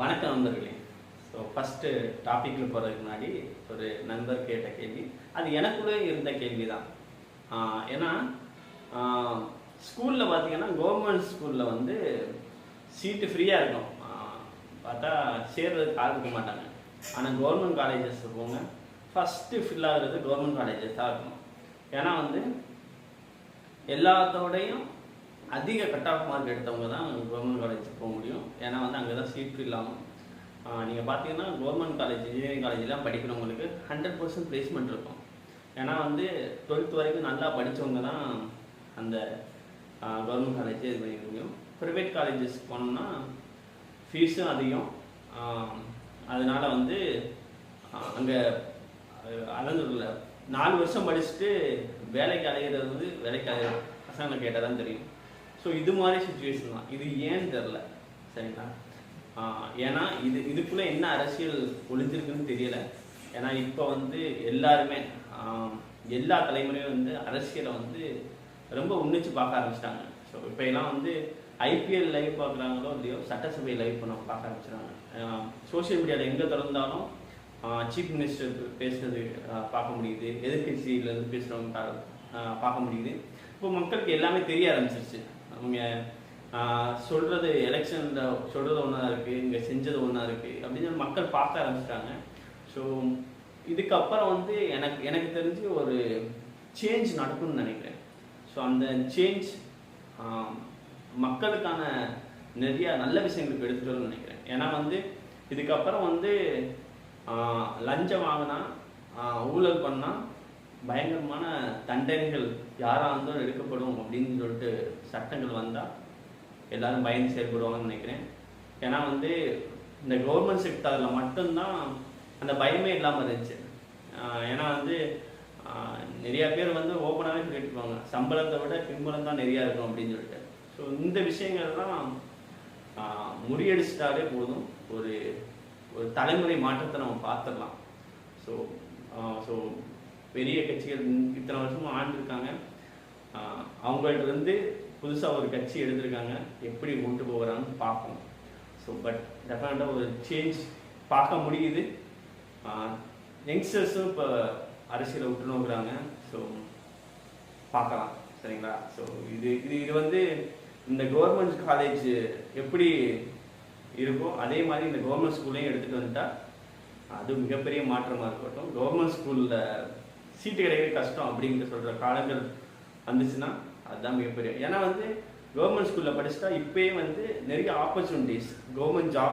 வணக்கம் நண்பர்களே. So first டாப்பிக்கில் போகிறதுக்கு முன்னாடி ஒரு நண்பர் கேட்ட கேள்வி, அது எனக்குள்ளே இருந்த கேள்வி தான். ஏன்னா ஸ்கூலில் பார்த்தீங்கன்னா கவர்மெண்ட் ஸ்கூலில் வந்து சீட்டு ஃப்ரீயாக இருக்கும். பார்த்தா சேர்றதுக்கு ஆள் இருக்க மாட்டாங்க. ஆனால் கவர்மெண்ட் காலேஜஸ் போங்க, ஃபஸ்ட்டு ஃபில் ஆகுறது கவர்மெண்ட் காலேஜஸ் தான் இருக்கணும். ஏன்னா வந்து எல்லாத்தோடையும் அதிக கட் ஆஃப் மார்க் எடுத்தவங்க தான் கவர்மெண்ட் காலேஜுக்கு போக முடியும். ஏன்னா வந்து அங்கே தான் சீட் ஃபில் ஆகும். நீங்கள் பார்த்தீங்கன்னா கவர்மெண்ட் காலேஜ், இன்ஜினியரிங் காலேஜெலாம் படிக்கிறவங்களுக்கு 100% பிளேஸ்மெண்ட் இருக்கும். ஏன்னா வந்து 12th வரைக்கும் நல்லா படித்தவங்க தான் அந்த கவர்மெண்ட் காலேஜே இது பண்ணிக்க முடியும். ப்ரைவேட் காலேஜஸ் போனோம்னா ஃபீஸும் அதிகம். அதனால் வந்து அங்கே அலைஞ்சிடல. 4 வருஷம் படிச்சுட்டு வேலைக்கு அலைகிறது வந்து வேலைக்கு பசங்களை கேட்டால் தான் தெரியும். ஸோ இது மாதிரி சுச்சுவேஷன் தான். இது ஏன்னு தெரில, சரிங்களா? ஏன்னா இதுக்குள்ளே என்ன அரசியல் ஒளிஞ்சிருக்குன்னு தெரியலை. ஏன்னா இப்போ வந்து எல்லாருமே எல்லா தலைமுறையும் வந்து அரசியலை வந்து ரொம்ப உன்னிச்சு பார்க்க ஆரம்பிச்சிட்டாங்க. ஸோ இப்போ எல்லாம் வந்து ஐபிஎல் லைவ் பார்க்குறாங்களோ இல்லையோ, சட்டசபை லைவ் பண்ண பார்க்க ஆரம்பிச்சிட்டாங்க. சோஷியல் மீடியாவில் எங்கே திறந்தாலும் சீஃப் மினிஸ்டர் பேசுறது பார்க்க முடியுது, எதிர்கட்சியிலேருந்து பேசுகிறவங்க பார்க்க முடியுது. இப்போ மக்களுக்கு எல்லாமே தெரிய ஆரம்பிச்சிருச்சு. அவங்க சொல்கிறது எலெக்ஷனில் சொல்கிறது ஒன்றா இருக்குது, இங்கே செஞ்சது ஒன்றா இருக்குது அப்படின்னு சொல்லி மக்கள் பார்க்க ஆரம்பிச்சிட்டாங்க. ஸோ இதுக்கப்புறம் வந்து எனக்கு தெரிஞ்சு ஒரு சேஞ்ச் நடக்கும்னு நினைக்கிறேன். ஸோ அந்த சேஞ்ச் மக்களுக்கான நிறைய நல்ல விஷயங்களுக்கு எடுத்துகிட்டு வரும்னு நினைக்கிறேன். ஏன்னா வந்து இதுக்கப்புறம் வந்து லஞ்சம் வாங்கினா, ஊழல் பண்ணால் பயங்கரமான தண்டனைகள் யாராக இருந்தாலும் எடுக்கப்படும் அப்படின்னு சொல்லிட்டு சட்டங்கள் வந்தால் எல்லாரும் பயந்து செயல்படுவாங்கன்னு நினைக்கிறேன். ஏன்னா வந்து இந்த கவர்மெண்ட் செக்டரில் மட்டும்தான் அந்த பயமே இல்லாமல் இருந்துச்சு. ஏன்னா வந்து நிறையா பேர் வந்து ஓப்பனாகவே சொல்லிட்டுருப்பாங்க, சம்பளத்தை விட பின்பலம் தான் நிறையா இருக்கும் அப்படின்னு சொல்லிட்டு. ஸோ இந்த விஷயங்கள்லாம் முறியடிச்சிட்டாலே போதும், ஒரு ஒரு தலைமுறை மாற்றத்தை நம்ம பார்த்துடலாம். ஸோ பெரிய கட்சிகள் இத்தனை வருஷமும் ஆண்டிருக்காங்க, அவங்கள்ட்ட இருந்து புதுசாக ஒரு கட்சி எடுத்திருக்காங்க, எப்படி கொண்டு போகிறாங்கன்னு பார்ப்போம். ஸோ பட் டெஃபினட்டாக ஒரு சேஞ்ச் பார்க்க முடியுது. யங்ஸ்டர்ஸும் இப்போ அரசியலை விட்டு நோக்குறாங்க. ஸோ பார்க்கலாம், சரிங்களா? ஸோ இது வந்து இந்த கவர்மெண்ட் காலேஜ் எப்படி இருக்கோ அதே மாதிரி இந்த கவர்மெண்ட் ஸ்கூல்லையும் எடுத்துகிட்டு வந்துட்டா அது மிகப்பெரிய மாற்றமாக இருக்கட்டும். கவர்மெண்ட் ஸ்கூலில் சீட்டு கிடைக்கிறது கஷ்டம் அப்படிங்கிற சொல்கிற காலங்கள் வந்துச்சுன்னா அதுதான் மிகப்பெரிய. ஏன்னா வந்து கவர்மெண்ட் ஸ்கூலில் படிச்சுட்டா இப்போயே வந்து நிறைய ஆப்பர்ச்சுனிட்டிஸ், கவர்மெண்ட் ஜாப்